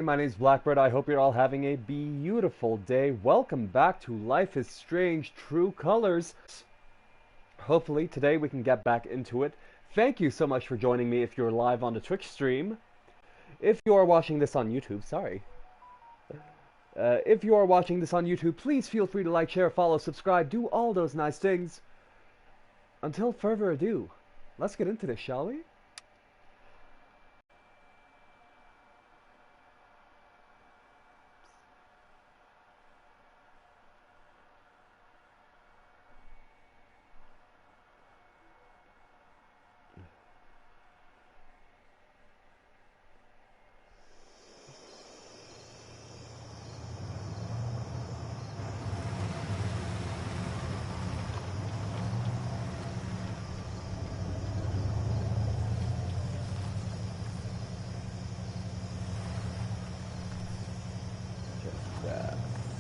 My name's Blackbird. I hope you're all having a beautiful day. Welcome back to Life is Strange True Colors. Hopefully, today we can get back into it. Thank you so much for joining me if you're live on the Twitch stream. If you are watching this on YouTube, sorry. If you are watching this on YouTube, please feel free to like, share, follow, subscribe, do all those nice things. Until further ado, let's get into this, shall we?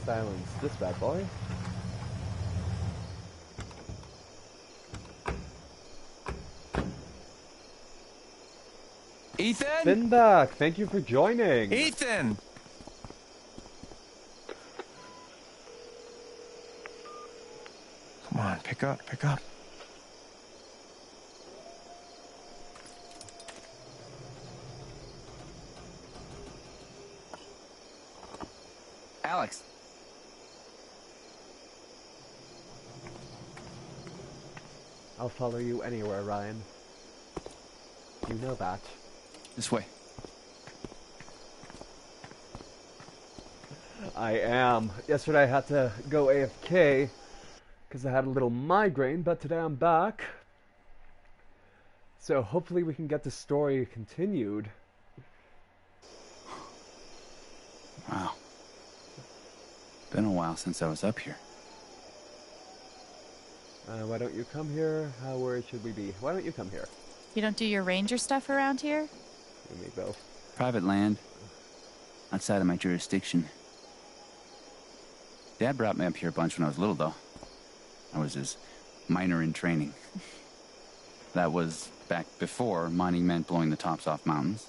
Silence this bad boy. Ethan? Been back. Thank you for joining. Ethan! Come on, pick up, pick up. Alex. I'll follow you anywhere, Ryan. You know that. This way. I am. Yesterday I had to go AFK because I had a little migraine, but today I'm back. So hopefully we can get the story continued. Wow. Been a while since I was up here. Why don't you come here? How worried should we be? Why don't you come here? You don't do your ranger stuff around here? You and me both. Private land. Outside of my jurisdiction. Dad brought me up here a bunch when I was little, though. I was his miner in training. That was back before mining meant blowing the tops off mountains.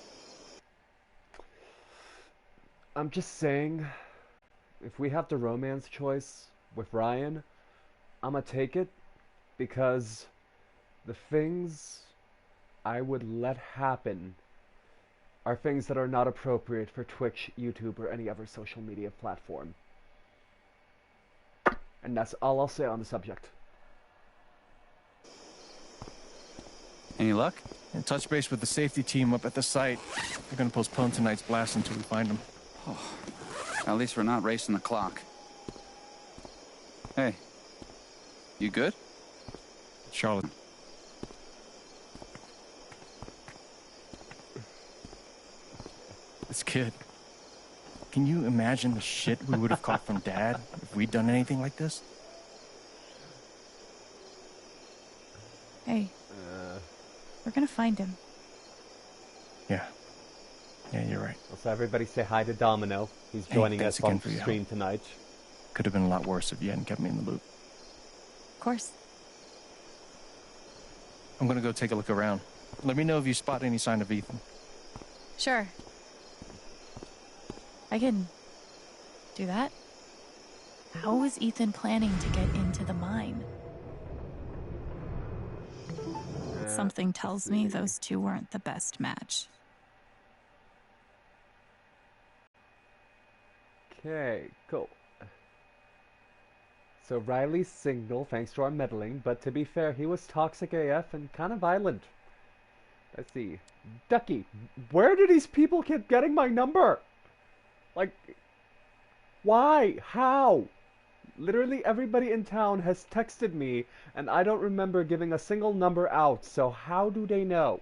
I'm just saying, if we have the romance choice with Ryan, I'ma take it because the things I would let happen are things that are not appropriate for Twitch, YouTube, or any other social media platform. And that's all I'll say on the subject. Any luck? And touch base with the safety team up at the site. They're gonna postpone tonight's blast until we find them. Oh, at least we're not racing the clock. Hey, you good? Charlotte. This kid. Can you imagine the shit we would have caught from Dad if we'd done anything like this? Hey, we're gonna find him. Yeah. Yeah, you're right. Also, everybody say hi to Domino. He's joining thanks us on again for your stream help. tonight. Could have been a lot worse if you hadn't kept me in the loop. Of course. I'm gonna go take a look around. Let me know if you spot any sign of Ethan. Sure. I can do that. How is Ethan planning to get into the mine? Something tells me those two weren't the best match. Okay, cool. So Riley's single thanks to our meddling, but to be fair, he was toxic AF and kind of violent. Let's see. Ducky, where do these people keep getting my number? Like, why? How? Literally everybody in town has texted me, and I don't remember giving a single number out, so how do they know?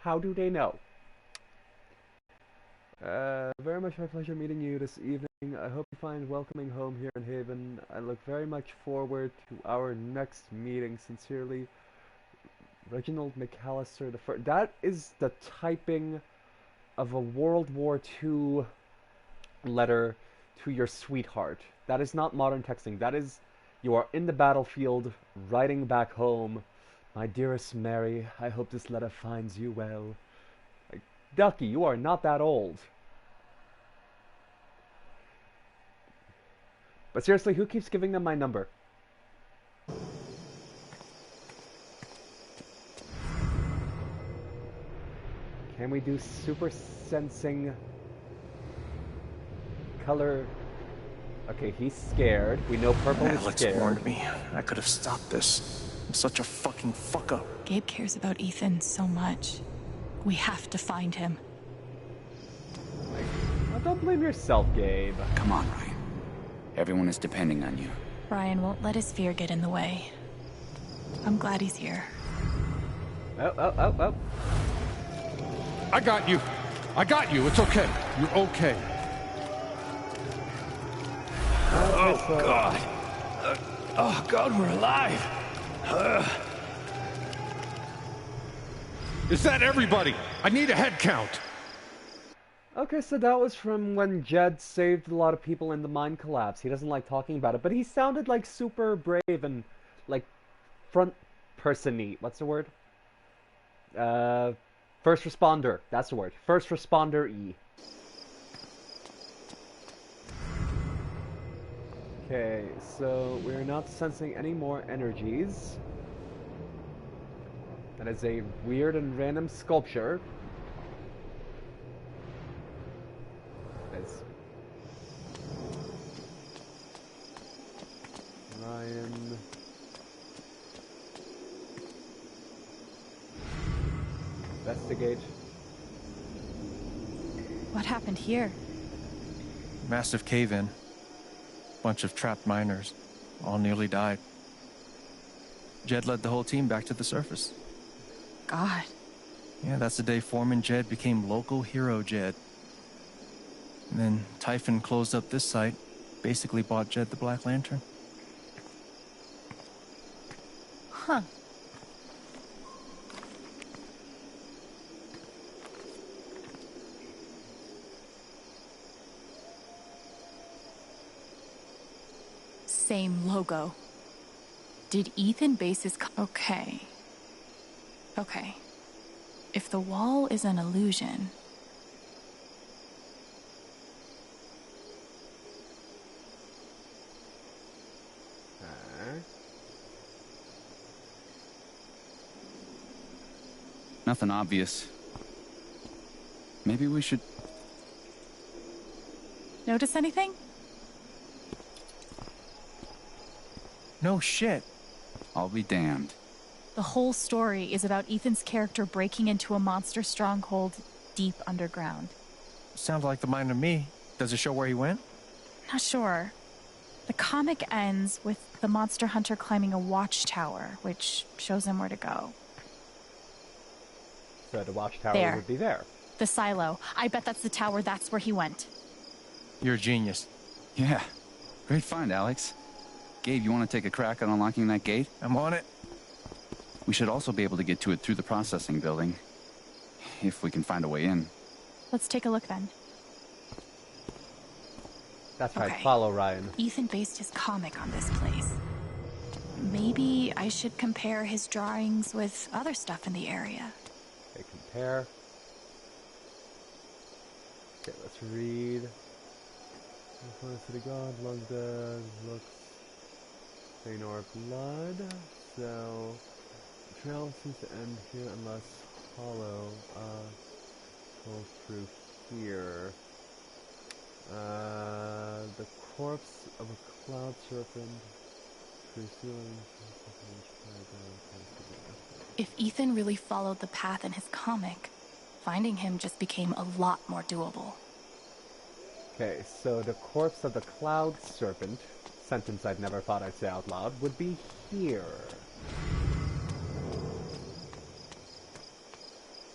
How do they know? Very much my pleasure meeting you this evening. I hope you find welcoming home here in Haven. I look very much forward to our next meeting. Sincerely, Reginald McAllister the first. That is the typing of a World War II letter to your sweetheart. That is not modern texting. That is, you are in the battlefield, writing back home. My dearest Mary, I hope this letter finds you well. Like, Ducky, you are not that old. But seriously, who keeps giving them my number? Can we do super sensing color? Okay, he's scared. We know purple is Alex scared. warned me. I could have stopped this. I'm such a fucking fuck up. Gabe cares about Ethan so much. We have to find him. Oh, don't blame yourself, Gabe. Come on, Ryan. Everyone is depending on you. Ryan won't let his fear get in the way. I'm glad he's here. Oh. I got you. I got you. It's okay. You're okay. Oh, God. Oh, God, we're alive. Is that everybody? I need a head count. Okay, so that was from when Jed saved a lot of people in the mine collapse. He doesn't like talking about it, but he sounded like super brave and like front person-y. What's the word? First responder. That's the word. First responder-y. Okay, so we're not sensing any more energies. That is a weird and random sculpture. It's Ryan. Investigate. What happened here? Massive cave-in. Bunch of trapped miners. All nearly died. Jed led the whole team back to the surface. God. Yeah, that's the day Foreman Jed became local hero Jed. And then Typhon closed up this site, basically bought Jed the Black Lantern. Huh. Same logo. Did Ethan base his... Okay. If the wall is an illusion... Nothing obvious. Maybe we should... Notice anything? No shit. I'll be damned. The whole story is about Ethan's character breaking into a monster stronghold deep underground. Sounds like the mine to me. Does it show where he went? Not sure. The comic ends with the monster hunter climbing a watchtower, which shows him where to go. So the watchtower There. would be there. The silo. I bet that's the tower. That's where he went. You're a genius. Yeah. Great find, Alex. Gabe, you want to take a crack at unlocking that gate? I'm on it. We should also be able to get to it through the processing building. If we can find a way in. Let's take a look then. That's right, Okay. follow Ryan. Ethan based his comic on this place. Maybe I should compare his drawings with other stuff in the area. Okay, compare. Okay, let's read. City God, lung dead, looks Thanor blood. So the trail seems to end here unless hollow goes through here. The corpse of a cloud serpent through ceiling. If Ethan really followed the path in his comic, finding him just became a lot more doable. Okay, so the corpse of the cloud serpent, sentence I've never thought I'd say out loud, would be here.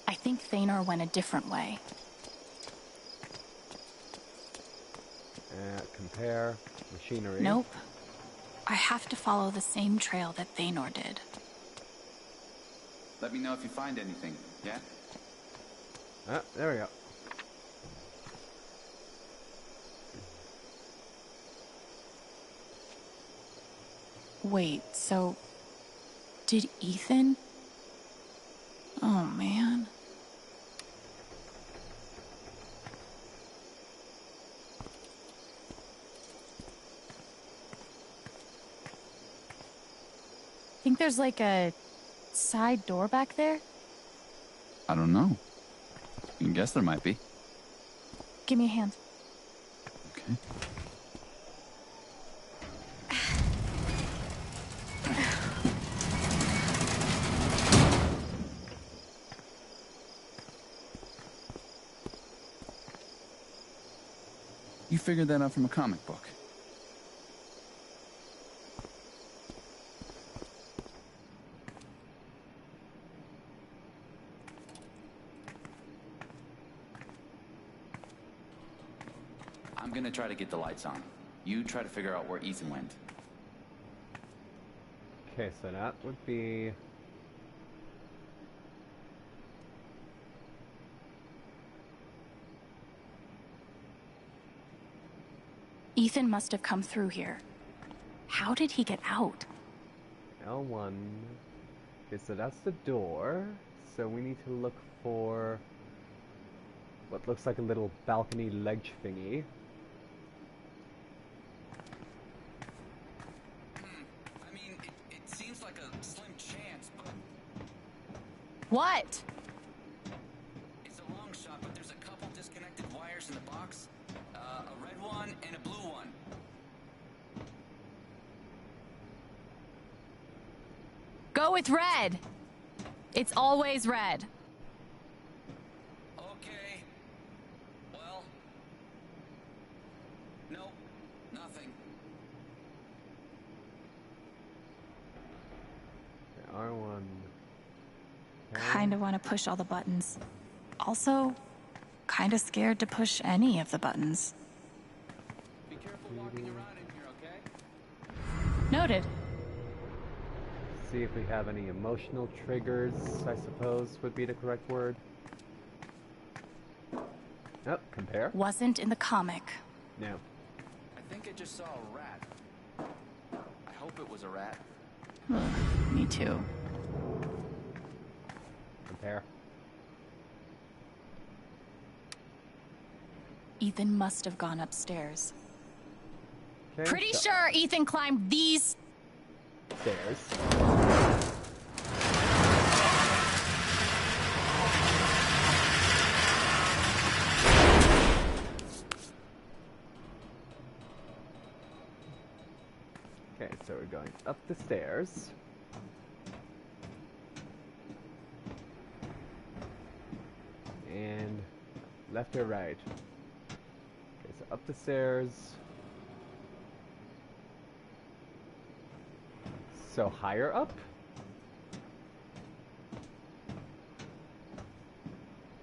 I think Thanor went a different way. Compare machinery. Nope. I have to follow the same trail that Thanor did. Let me know if you find anything, yeah? Ah, there we go. Wait, so... did Ethan? Oh, man. Think there's like a side door back there? I don't know. You can guess there might be. Give me a hand. Okay. You figured that out from a comic book. I'm gonna try to get the lights on. You try to figure out where Ethan went. Okay, so that would be... Ethan must have come through here. How did he get out? L1. Okay, so that's the door. So we need to look for what looks like a little balcony ledge thingy. I mean, it seems like a slim chance, but... What? It's a long shot, but there's a couple disconnected wires in the box. A red one and a blue one. Go with red. It's always red. Okay. Well... Nope. Nothing. Okay, R1. Okay. Kinda want to push all the buttons. Also, kinda scared to push any of the buttons. Be careful walking around in here, okay? Noted. See if we have any emotional triggers, I suppose would be the correct word. Oh, compare? Wasn't in the comic. No. I think I just saw a rat. I hope it was a rat. Ugh, me too. Compare. Ethan must have gone upstairs. Okay, Pretty so sure Ethan climbed these. stairs. Okay, so we're going up the stairs. And left or right? Okay, so up the stairs. So higher up?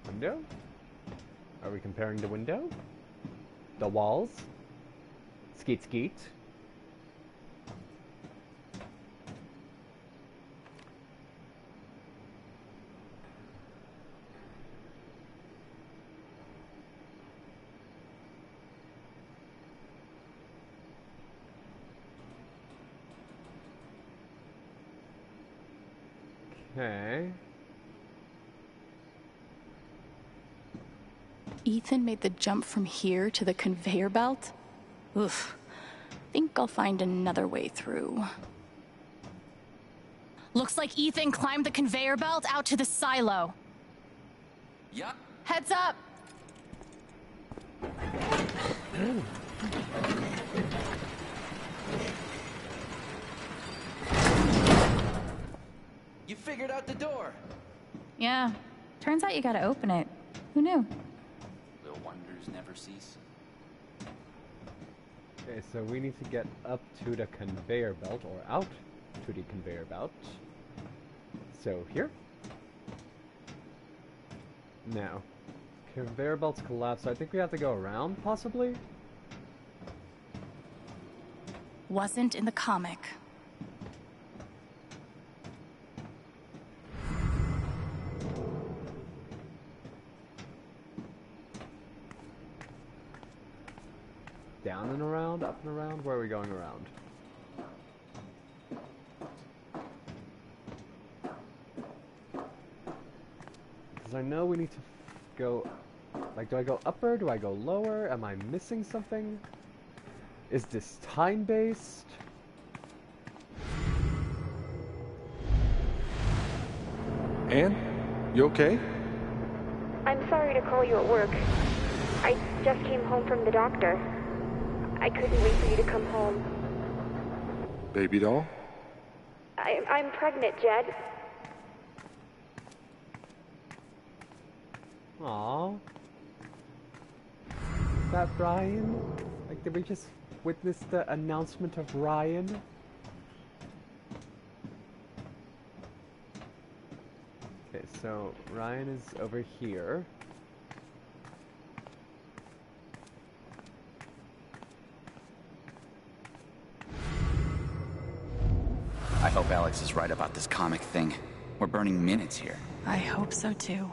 Window? Are we comparing the window? The walls? Skeet skeet. Okay. Ethan made the jump from here to the conveyor belt? Oof. Think I'll find another way through. Looks like Ethan climbed the conveyor belt out to the silo. Yup. Heads up! You figured out the door. Yeah. Turns out you gotta open it. Who knew? Little wonders never cease. Okay, so we need to get up to the conveyor belt, or out to the conveyor belt. So here? No. Conveyor belt's collapsed, so I think we have to go around, possibly? Wasn't in the comic. Down and around, up and around? Where are we going around? Because I know we need to go... Like, do I go upper? Do I go lower? Am I missing something? Is this time-based? Anne? You okay? I'm sorry to call you at work. I just came home from the doctor. I couldn't wait for you to come home. Baby doll? I'm pregnant, Jed. Aww. Is that Ryan? Like, did we just witness the announcement of Ryan? Okay, so Ryan is over here. I hope Alex is right about this comic thing. We're burning minutes here. I hope so too.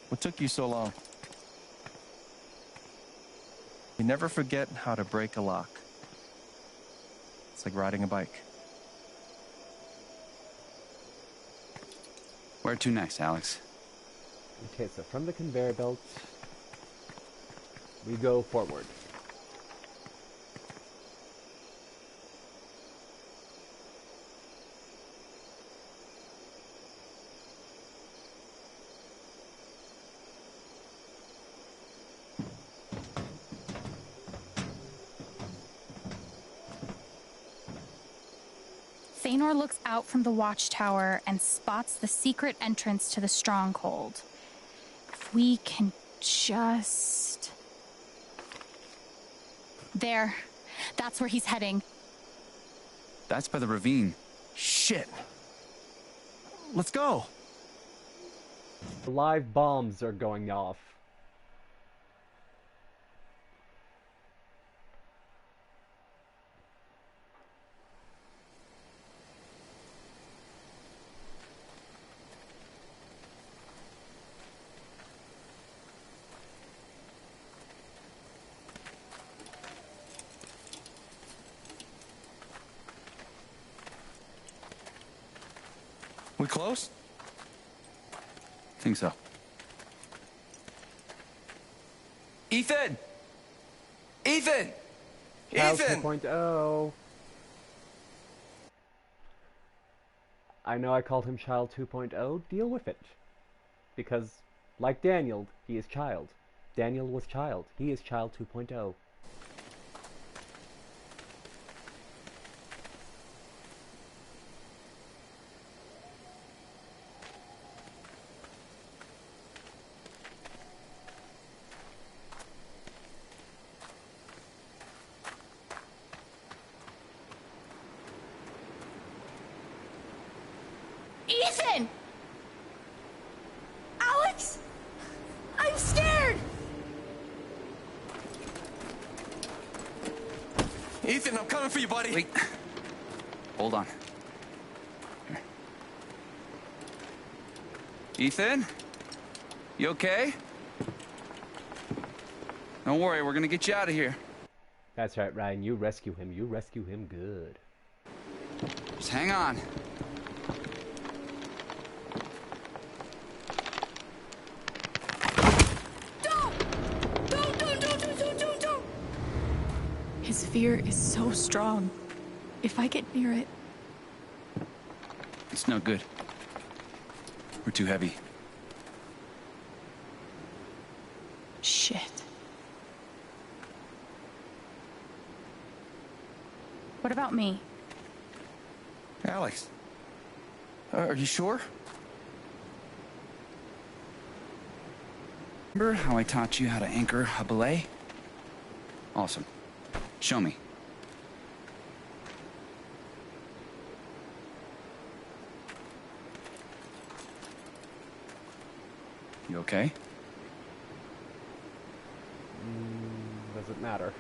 What took you so long? You never forget how to break a lock. It's like riding a bike. Where to next, Alex? Okay, so from the conveyor belt, we go forward. Thanor looks out from the watchtower and spots the secret entrance to the stronghold. If we can just... There. That's where he's heading. That's by the ravine. Shit! Let's go! Live bombs are going off. We close? Think so. Ethan! Ethan! Child Ethan! 2.0. I know I called him Child 2.0. Deal with it. Because, like Daniel, he is child. Daniel was child. He is Child 2.0. Ethan! Alex! I'm scared! Ethan, I'm coming for you, buddy! Wait. Hold on. Here. Ethan? You okay? Don't worry, we're gonna get you out of here. That's right, Ryan. You rescue him. You rescue him good. Just hang on. Don't! His fear is so strong. If I get near it... It's no good. We're too heavy. Shit. What about me? Alex. Are you sure? Remember how I taught you how to anchor a belay? Awesome. Show me. You okay? Does it matter?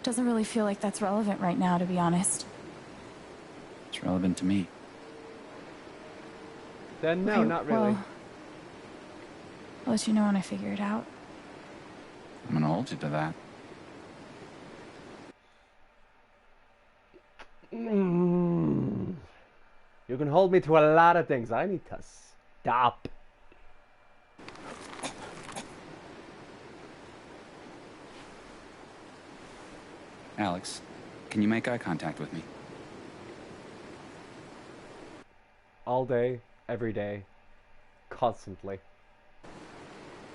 Doesn't really feel like that's relevant right now, to be honest. It's relevant to me. Then no, Okay, not really. well, I'll let you know when I figure it out. I'm gonna hold you to that. You can hold me to a lot of things. I need to stop. Alex, Can you make eye contact with me? All day, every day, constantly.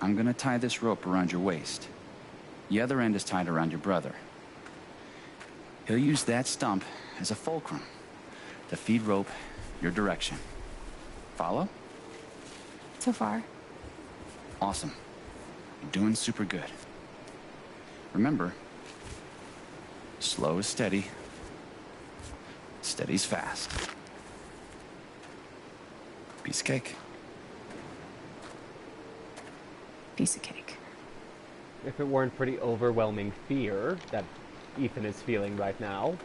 I'm gonna tie this rope around your waist. The other end is tied around your brother. He'll use that stump as a fulcrum to feed rope your direction. Follow? So far. Awesome. You're doing super good. Remember, slow is steady. Steady's fast. Piece of cake. Piece of cake. If it weren't for the overwhelming fear that Ethan is feeling right now.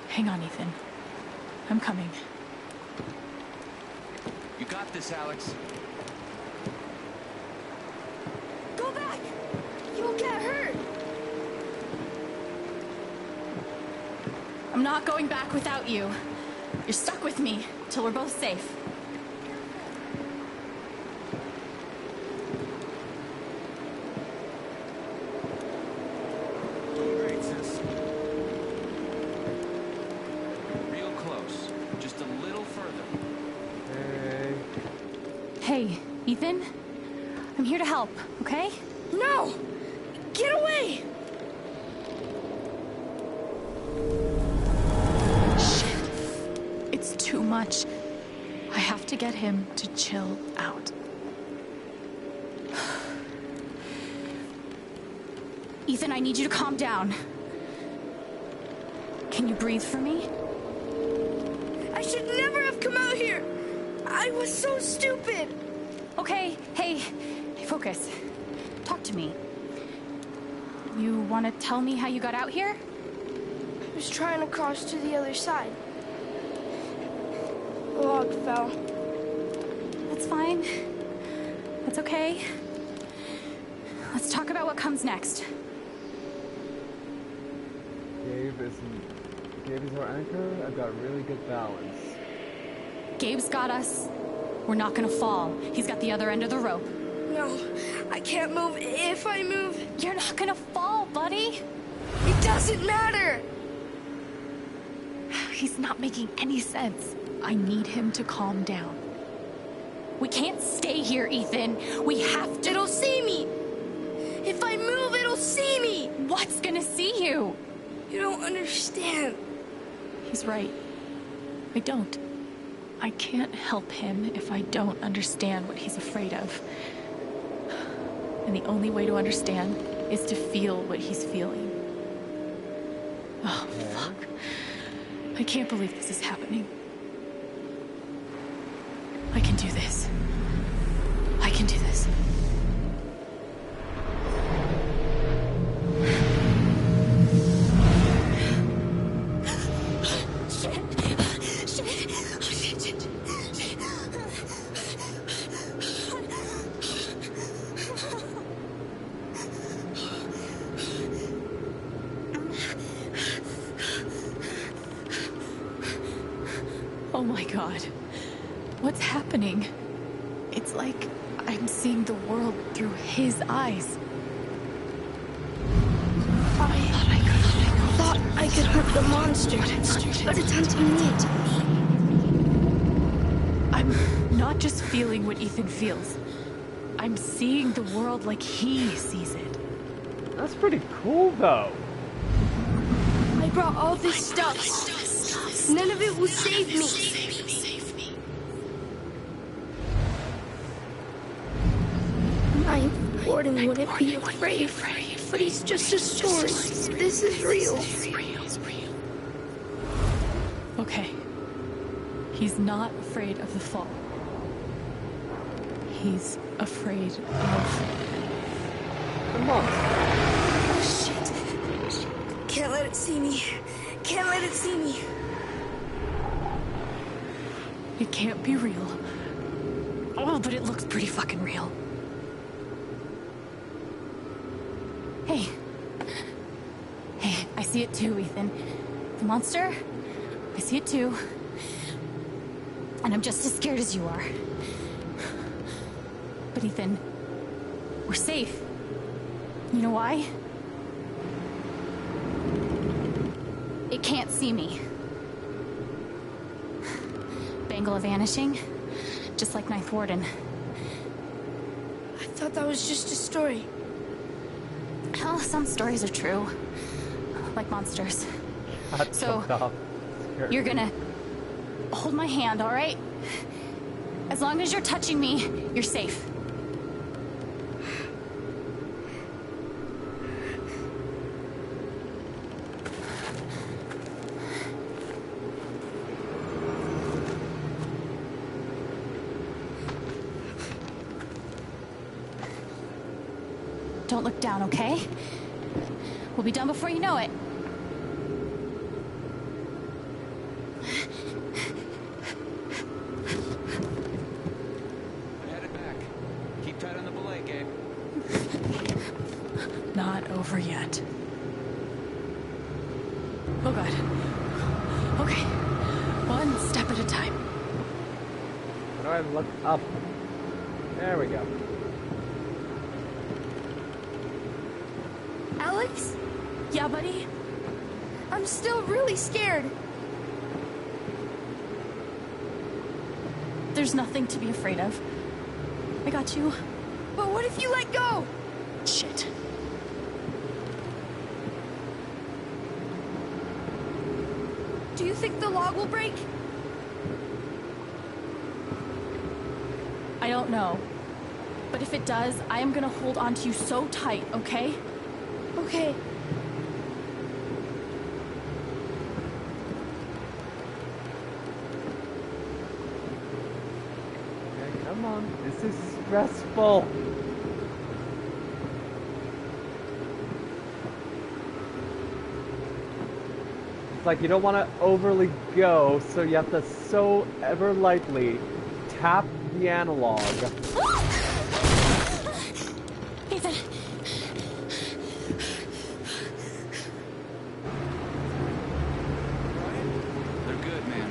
Hang on, Ethan. I'm coming. You got this, Alex. Go back! You'll get hurt! I'm not going back without you. You're stuck with me till we're both safe. Great, sis. Real close. Just a little further. Hey, Ethan? I'm here to help, okay? No! Get away! Shit. It's too much. I have to get him to chill out. Ethan, I need you to calm down. Can you breathe for me? I should never have come out here! I was so stupid! Okay, hey, focus. Talk to me. You want to tell me how you got out here? I was trying to cross to the other side. The log fell. That's fine. That's okay. Let's talk about what comes next. Gabe is our anchor. I've got really good balance. Gabe's got us. We're not gonna fall. He's got the other end of the rope. No, I can't move. If I move, You're not gonna fall, buddy. it doesn't matter! He's not making any sense. I need him to calm down. We can't stay here, Ethan. We have to. It'll see me! If I move, it'll see me! What's gonna see you? You don't understand. He's right. I don't. I can't help him if I don't understand what he's afraid of. And the only way to understand is to feel what he's feeling. Oh, fuck. I can't believe this is happening. I can do this. I can do this. Oh my God. What's happening? It's like I'm seeing the world through his eyes. I thought I could hurt the monster, but it's hunting me. I'm not just feeling what Ethan feels. I'm seeing the world like he sees it. That's pretty cool, though. I brought all this stuff. None of it will save me. My warden wouldn't be afraid, but he's just a story. This is real. Okay. He's not afraid of the fall. He's afraid of... The monster. Shit. Can't let it see me. Can't let it see me. It can't be real. Oh, but it looks pretty fucking real. Hey. Hey, I see it too, Ethan. The monster, I see it too. And I'm just as scared as you are. But Ethan, we're safe. You know why? It can't see me. Bangle vanishing, just like Ninth Warden. I thought that was just a story. Well, some stories are true. Like monsters. So, you're gonna hold my hand, all right? As long as you're touching me, you're safe. Don't look down, okay? We'll be done before you know it. I'm headed back. Keep tight on the belay, Gabe. Not over yet. Oh, God. Okay. One step at a time. How do I look up? There we go. Alex? Yeah, buddy? I'm still really scared. There's nothing to be afraid of. I got you. But what if you let go? Shit. Do you think the log will break? I don't know. But if it does, I am gonna hold on to you so tight, okay? Okay. Okay, come on. This is stressful. It's like you don't want to overly go, so you have to so ever lightly tap the analog. Ethan. They're good, man.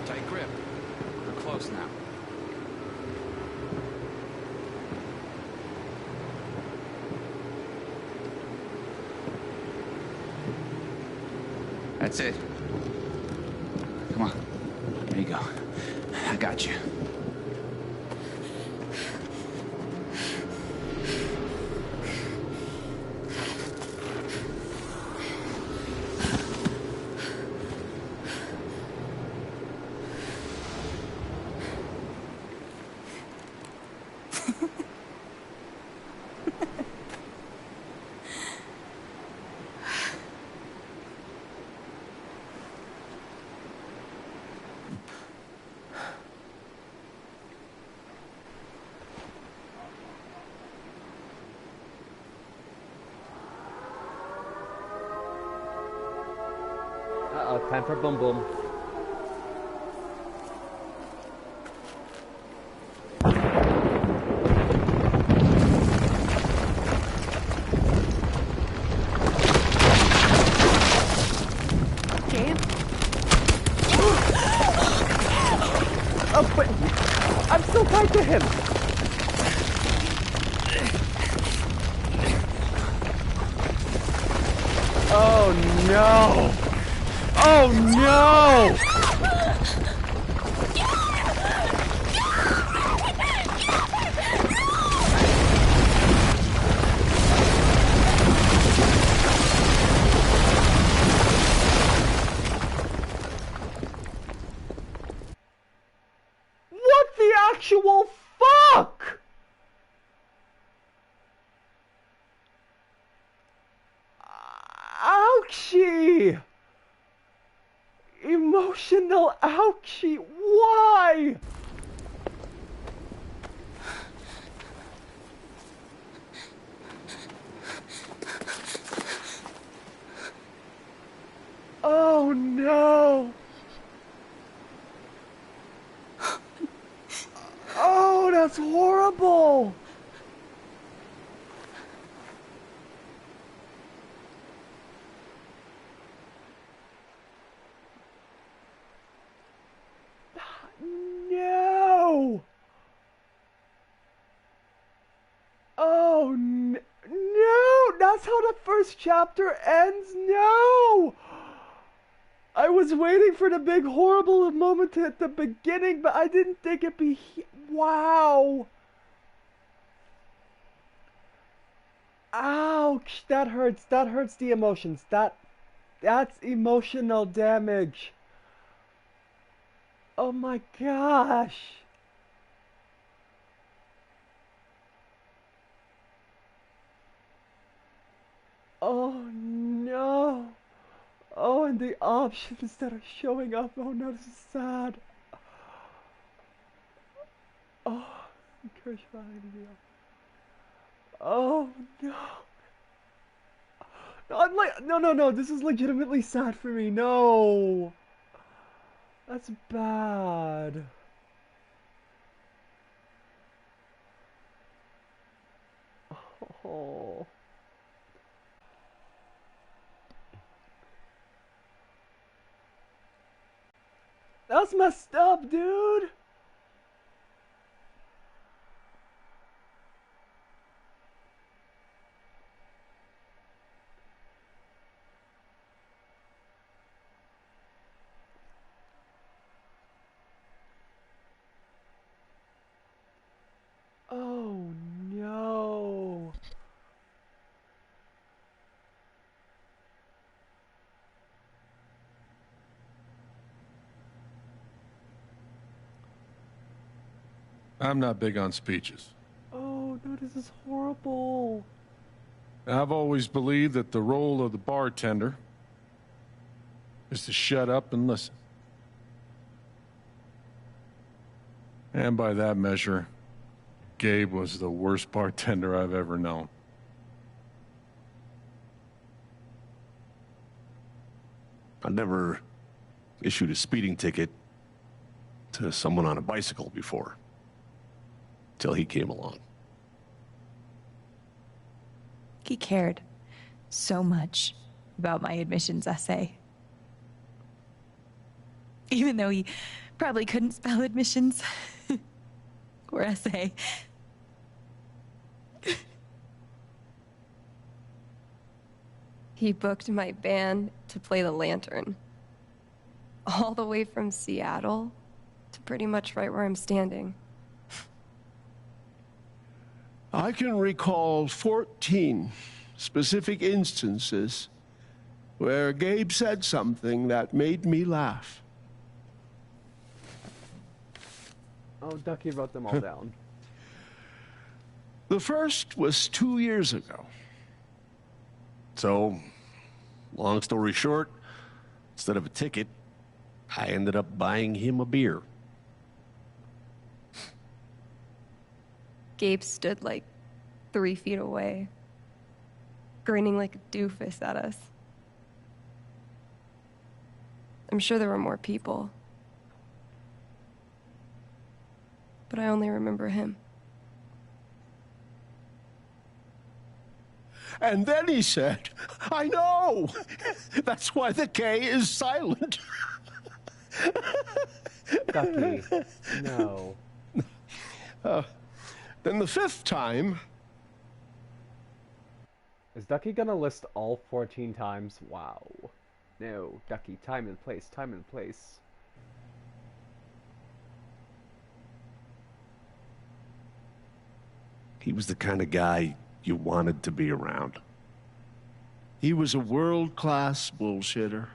Tight grip. We're close now. That's it. Come on. There you go. I got you. Uh-oh, time for boom boom. Gabe? Oh, but I'm still tied to him. Oh no! Oh no! What the actual fuck? Ouchie! Emotional ouchie, why? Oh no! Oh, that's horrible! That's how the first chapter ends? No! I was waiting for the big horrible moment at the beginning, but I didn't think it'd be... Wow! Ouch! That hurts. That hurts the emotions. That's emotional damage. Oh my gosh! Oh no! Oh, and the options that are showing up. Oh no, this is sad. Oh, Kirsch behind me. Oh no. No, I'm like, no, this is legitimately sad for me. No. That's bad. Oh. That's messed up, dude. Oh no. I'm not big on speeches. Oh no, this is horrible. I've always believed that the role of the bartender is to shut up and listen. And by that measure, Gabe was the worst bartender I've ever known. I never issued a speeding ticket to someone on a bicycle before, till he came along. He cared so much about my admissions essay. Even though he probably couldn't spell admissions or essay. He booked my band to play the Lantern. All the way from Seattle to pretty much right where I'm standing. I can recall 14 specific instances where Gabe said something that made me laugh. Oh, Ducky wrote them all down. The first was 2 years ago. So, long story short, instead of a ticket, I ended up buying him a beer. Gabe stood like 3 feet away, grinning like a doofus at us. I'm sure there were more people, but I only remember him. And then he said, I know! That's why the K is silent. Ducky, no. Then the 5th time... Is Ducky gonna list all 14 times? Wow. No, Ducky, time and place, time and place. He was the kind of guy you wanted to be around. He was a world-class bullshitter.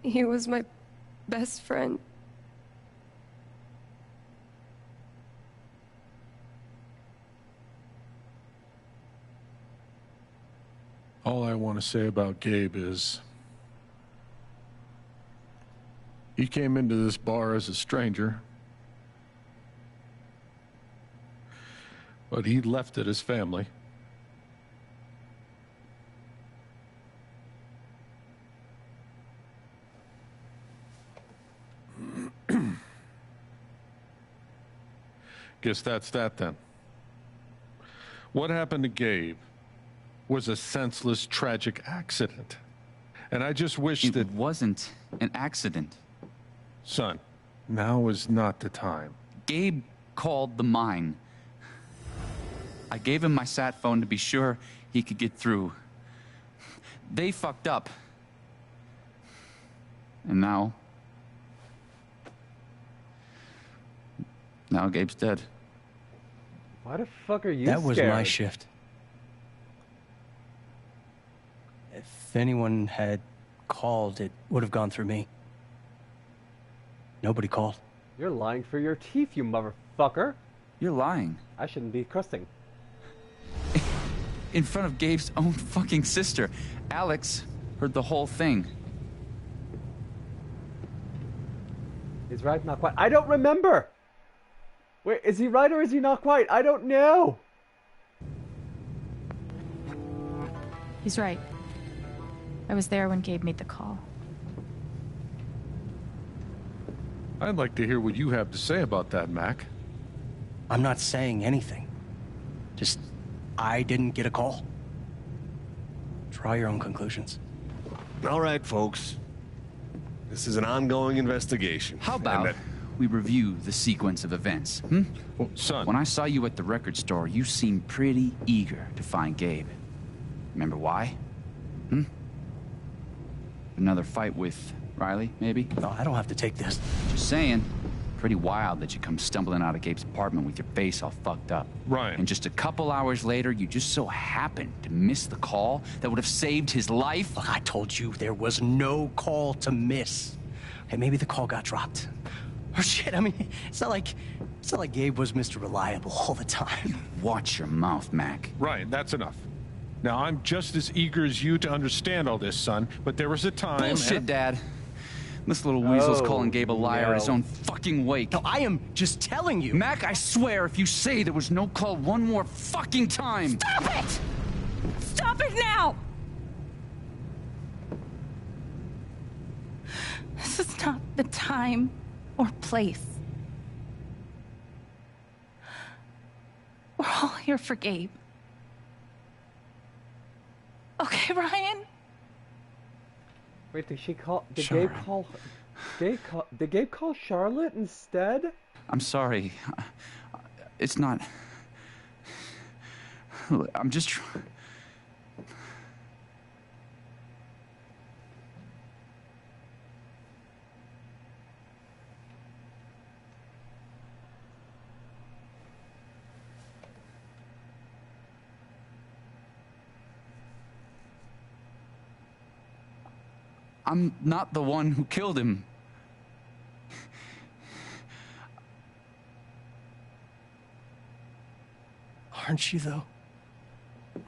He was my best friend. All I want to say about Gabe is he came into this bar as a stranger, but he left it as family. Guess that's that then. What happened to Gabe was a senseless, tragic accident. And I just wish that... It wasn't an accident. Son, now is not the time. Gabe called the mine. I gave him my sat phone to be sure he could get through. They fucked up. And now Gabe's dead. Why the fuck are you That was scared? my shift. If anyone had called, it would have gone through me. Nobody called. You're lying for your teeth, you motherfucker. You're lying. I shouldn't be crusting. In front of Gabe's own fucking sister. Alex heard the whole thing. He's right, not quite. I don't remember! Wait, is he right or is he not quite? I don't know! He's right. I was there when Gabe made the call. I'd like to hear what you have to say about that, Mac. I'm not saying anything. Just, I didn't get a call. Draw your own conclusions. All right, folks. This is an ongoing investigation. How about we review the sequence of events, hmm? Well, son. When I saw you at the record store, you seemed pretty eager to find Gabe. Remember why? Hmm? Another fight with Riley, maybe? No, I don't have to take this. Just saying. Pretty wild that you come stumbling out of Gabe's apartment with your face all fucked up. Ryan. And just a couple hours later, you just so happened to miss the call that would have saved his life. Look, I told you there was no call to miss. Hey, maybe the call got dropped. Or shit, I mean, it's not like Gabe was Mr. Reliable all the time. Watch your mouth, Mac. Ryan, that's enough. Now, I'm just as eager as you to understand all this, son, but there was a time... Bullshit, Dad. This little weasel's Oh, calling Gabe a liar in his no. own fucking wake. No, I am just telling you. Mac, I swear, if you say there was no call one more fucking time... Stop it! Stop it now! This is not the time or place. We're all here for Gabe. Okay, Ryan? Wait, did she call... Did Sure. Did Gabe call Charlotte instead? I'm sorry. It's not... I'm just... I'm not the one who killed him. Aren't you, though?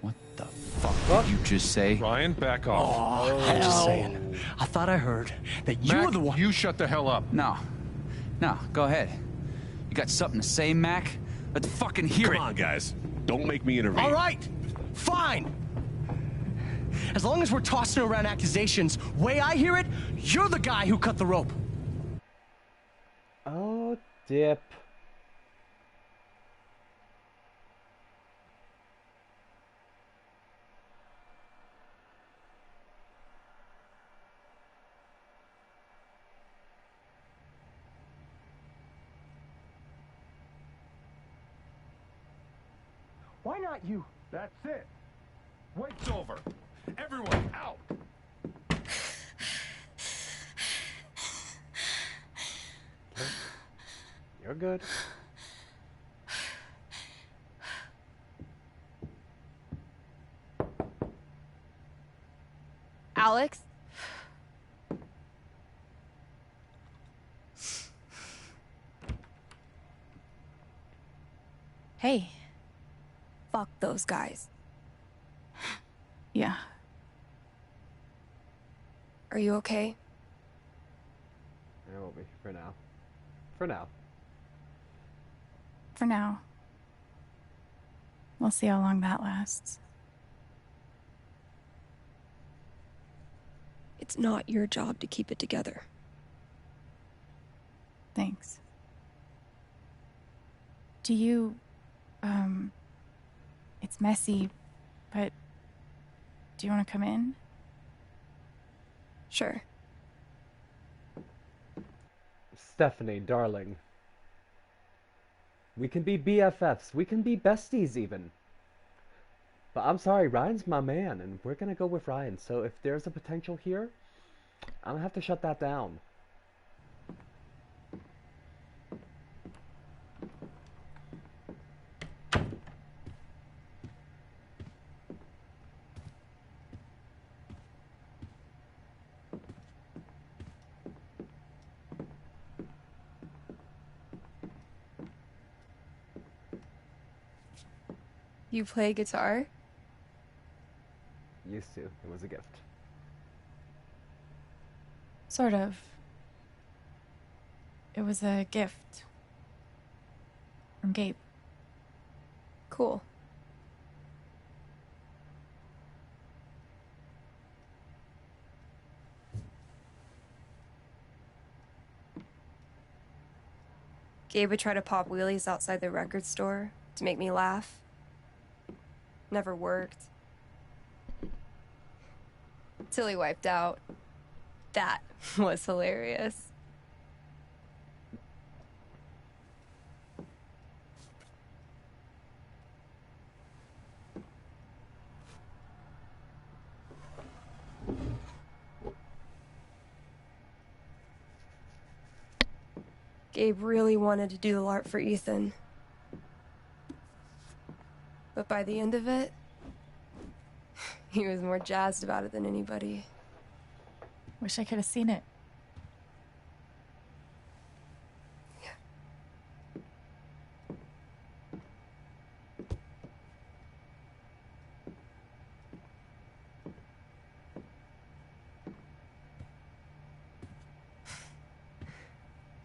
What the fuck did you just say? Ryan, back off. I'm just saying. I thought I heard that you Mac, were the one... you shut the hell up. No. No, go ahead. You got something to say, Mac? Let's fucking hear it. Come on, guys. Don't make me intervene. All right, fine. As long as we're tossing around accusations, way I hear it, you're the guy who cut the rope. Oh, dip. Why not you? That's it. Wait's over. Everyone out. You're good. Alex? Hey. Fuck those guys. Yeah. Are you okay? I will be, for now. For now. For now. We'll see how long that lasts. It's not your job to keep it together. Thanks. Do you, it's messy, but do you want to come in? Sure. Stephanie, darling. We can be BFFs. We can be besties, even. But I'm sorry, Ryan's my man, and we're gonna go with Ryan. So if there's a potential here, I'm gonna have to shut that down. You play guitar? Used to. It was a gift. Sort of. It was a gift from Gabe. Cool. Gabe would try to pop wheelies outside the record store to make me laugh. Never worked. Till he wiped out. That was hilarious. Gabe really wanted to do the LARP for Ethan. But by the end of it, he was more jazzed about it than anybody. Wish I could have seen it. Yeah.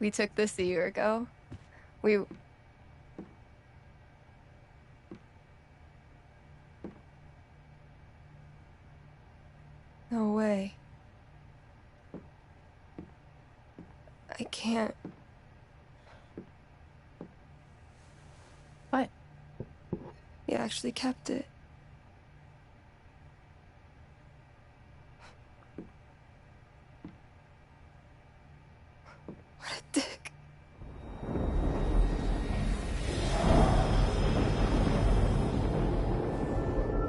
We took this a year ago. No way. I can't. What? He actually kept it. What a dick.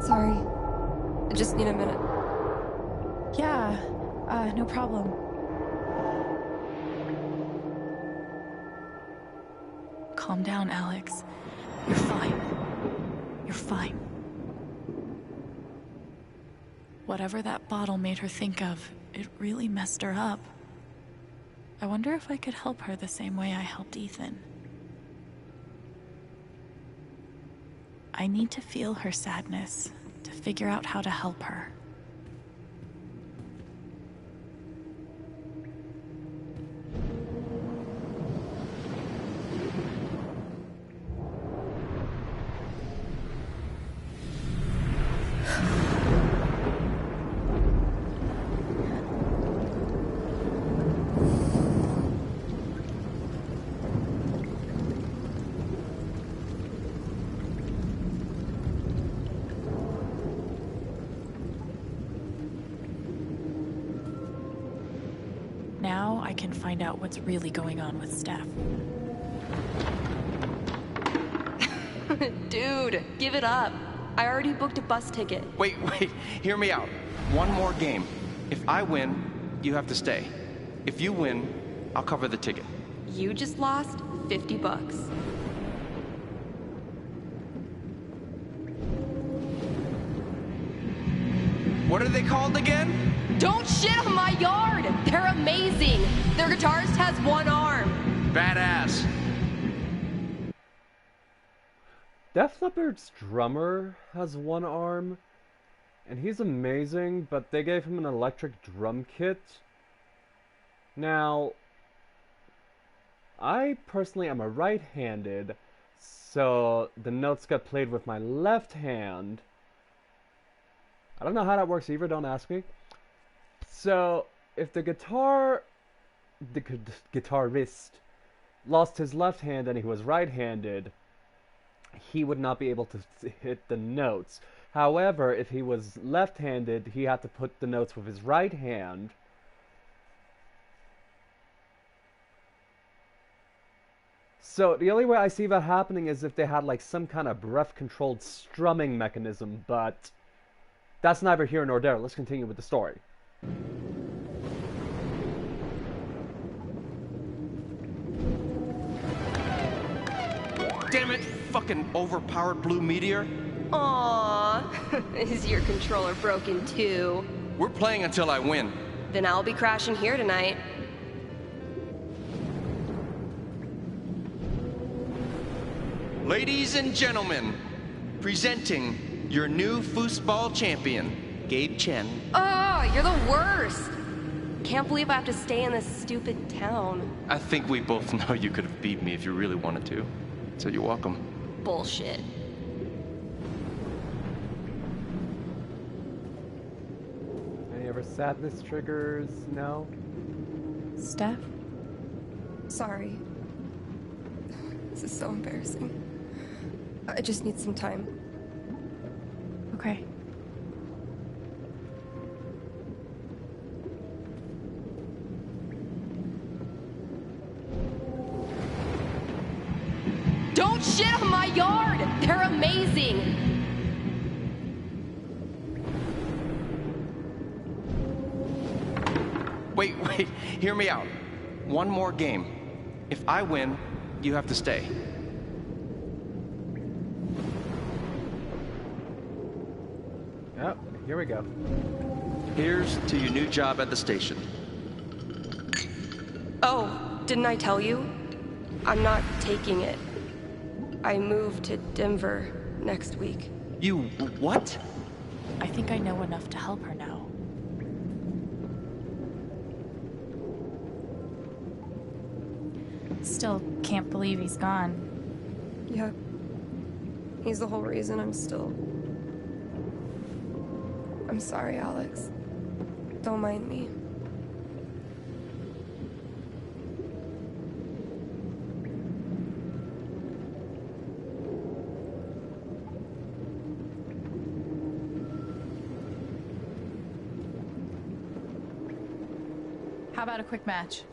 Sorry. I just need a minute. Yeah, no problem. Calm down, Alex. You're fine. You're fine. Whatever that bottle made her think of, it really messed her up. I wonder if I could help her the same way I helped Ethan. I need to feel her sadness to figure out how to help her. Now I can find out what's really going on with Steph. Dude, give it up. I already booked a bus ticket. Wait, hear me out. One more game. If I win, you have to stay. If you win, I'll cover the ticket. You just lost $50. What are they called again? Don't shit on my yard! They're amazing! Their guitarist has one arm. Badass. Def Leppard's drummer has one arm, and he's amazing, but they gave him an electric drum kit. Now, I personally am a right-handed, so the notes get played with my left hand. I don't know how that works either, don't ask me. So, if the guitarist lost his left hand and he was right-handed, he would not be able to hit the notes. However, if he was left-handed, he had to put the notes with his right hand. So the only way I see that happening is if they had like some kind of breath-controlled strumming mechanism, but that's neither here nor there. Let's continue with the story. Damn it, fucking overpowered blue meteor. Aww, is your controller broken too? We're playing until I win. Then I'll be crashing here tonight. Ladies and gentlemen, presenting your new foosball champion, Gabe Chen. Oh, you're the worst! Can't believe I have to stay in this stupid town. I think we both know you could have beat me if you really wanted to. So you're welcome. Bullshit. Any other sadness triggers? No? Steph? Sorry. This is so embarrassing. I just need some time. Okay. Don't shit on my yard! They're amazing! Wait, hear me out. One more game. If I win, you have to stay. Yep, here we go. Here's to your new job at the station. Oh, didn't I tell you? I'm not taking it. I move to Denver next week. You what? I think I know enough to help her now. Still can't believe he's gone. Yep. He's the whole reason I'm still... I'm sorry, Alex. Don't mind me. How about a quick match?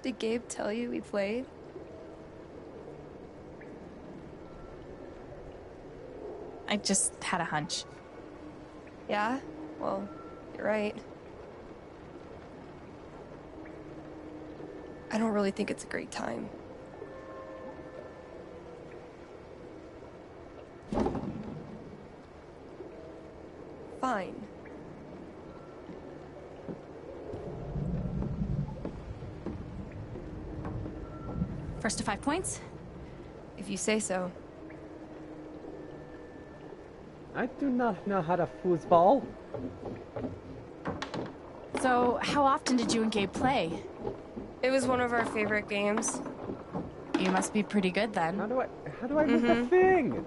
Did Gabe tell you we played? I just had a hunch. Yeah? Well, you're right. I don't really think it's a great time. Fine. First to 5 points? If you say so. I do not know how to foosball. So, how often did you and Gabe play? It was one of our favorite games. You must be pretty good then. How do I move the thing?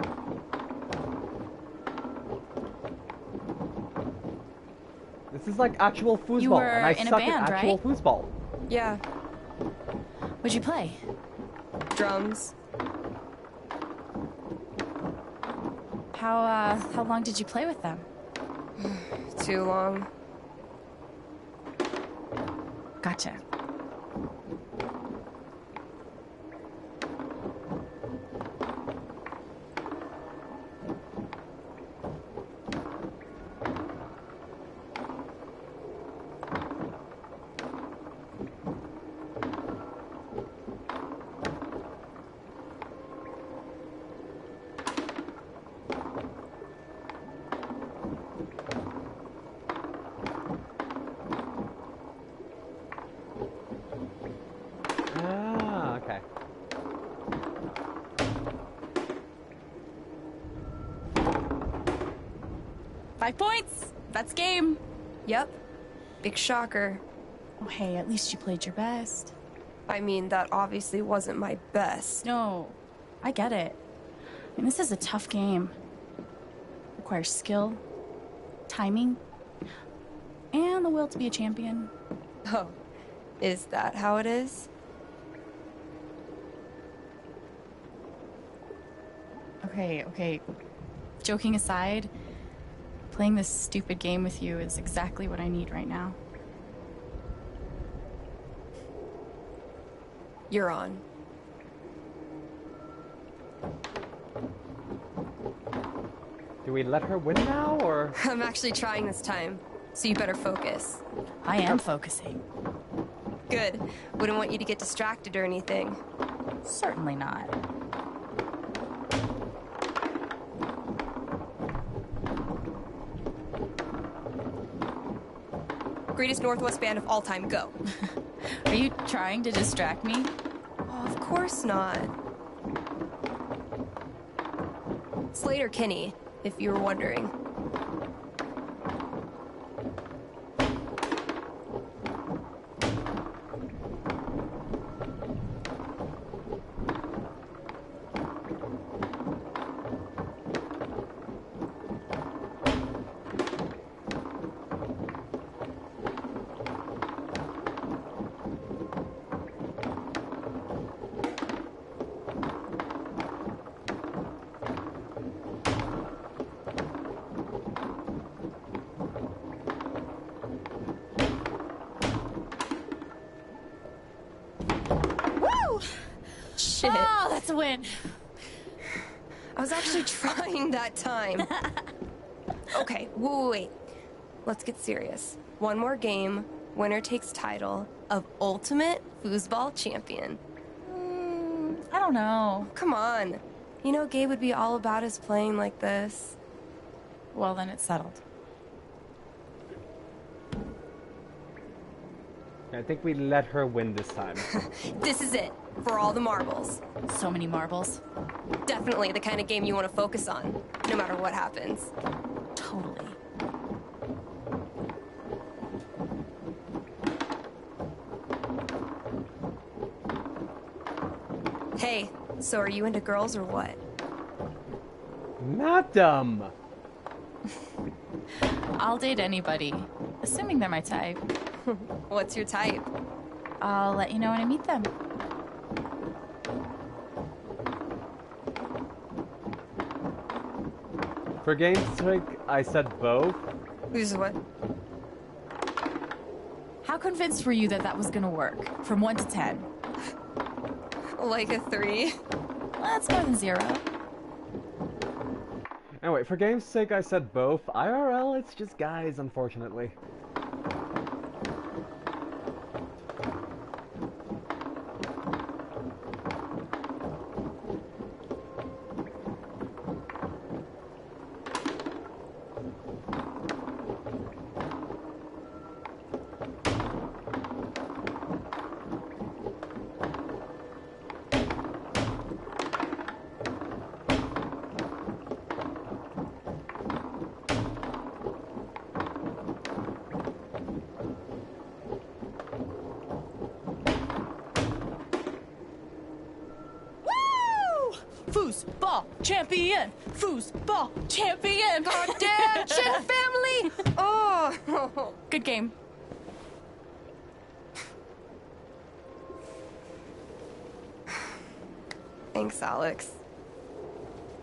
This is like actual foosball, You were and I in a suck band, at actual right? foosball. Yeah. What'd you play? Drums. How long did you play with them? Too long. Gotcha. Ah, okay. Five points! That's game! Yep. Big shocker. Oh, hey, at least you played your best. I mean, that obviously wasn't my best. No, I get it. I mean, this is a tough game. Requires skill, timing, and the will to be a champion. Oh, is that how it is? Okay. Joking aside, playing this stupid game with you is exactly what I need right now. You're on. Do we let her win now, or? I'm actually trying this time, so you better focus. I am focusing. Good. Wouldn't want you to get distracted or anything. Certainly not. Greatest Northwest band of all time, go. Are you trying to distract me? Oh, of course not. Slater Kinney, if you were wondering. Shit. Oh, that's a win. I was actually trying that time. Okay, wait. Let's get serious. One more game, winner takes title of Ultimate Foosball Champion. I don't know. Come on. You know Gabe would be all about us playing like this. Well, then it's settled. I think we let her win this time. This is it, for all the marbles. So many marbles. Definitely the kind of game you want to focus on, no matter what happens. Totally. Hey, so are you into girls or what? Madam! I'll date anybody, assuming they're my type. What's your type? I'll let you know when I meet them. For game's sake, I said both. Who's what? How convinced were you that that was gonna work? From 1 to 10? Like a 3? Well, that's more than 0. Anyway, for game's sake, I said both. IRL, it's just guys, unfortunately. Foosball champion! Foosball champion! Goddamn Chin family! Oh! Good game. Thanks, Alex.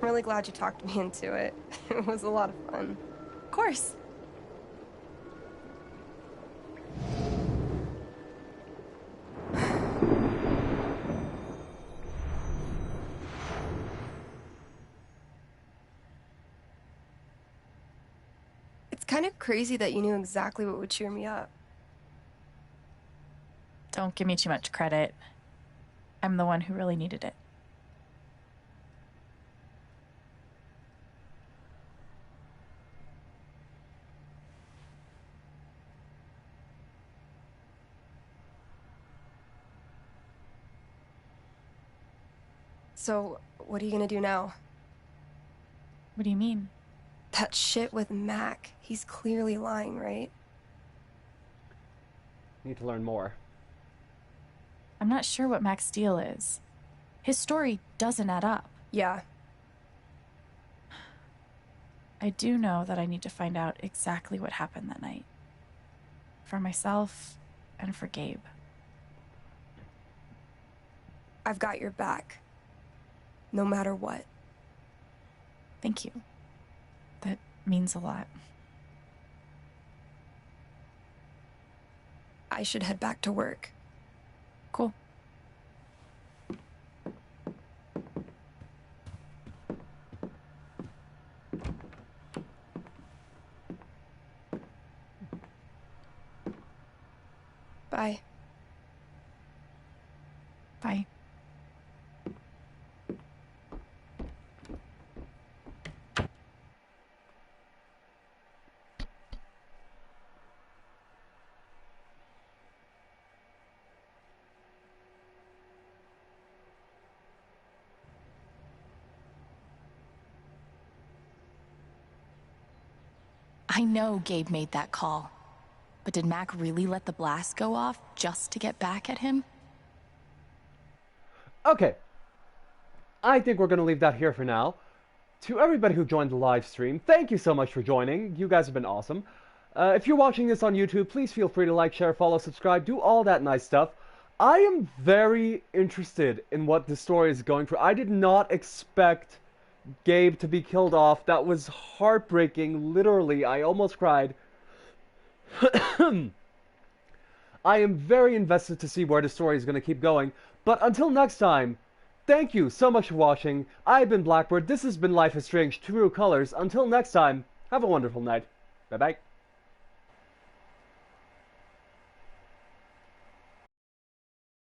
I'm really glad you talked me into it. It was a lot of fun. Of course. It's kind of crazy that you knew exactly what would cheer me up. Don't give me too much credit. I'm the one who really needed it. So, what are you gonna do now? What do you mean? That shit with Mac. He's clearly lying, right? Need to learn more. I'm not sure what Mac's deal is. His story doesn't add up. Yeah. I do know that I need to find out exactly what happened that night. For myself and for Gabe. I've got your back. No matter what. Thank you. That means a lot. I should head back to work. Cool. Bye. Bye. I know Gabe made that call. But did Mac really let the blast go off just to get back at him? Okay. I think we're going to leave that here for now. To everybody who joined the live stream, thank you so much for joining. You guys have been awesome. If you're watching this on YouTube, please feel free to like, share, follow, subscribe, do all that nice stuff. I am very interested in what the story is going for. I did not expect Gabe to be killed off. That was heartbreaking. Literally, I almost cried. I am very invested to see where the story is going to keep going. But until next time, thank you so much for watching. I've been Blackbird. This has been Life is Strange True Colors. Until next time, have a wonderful night. Bye-bye.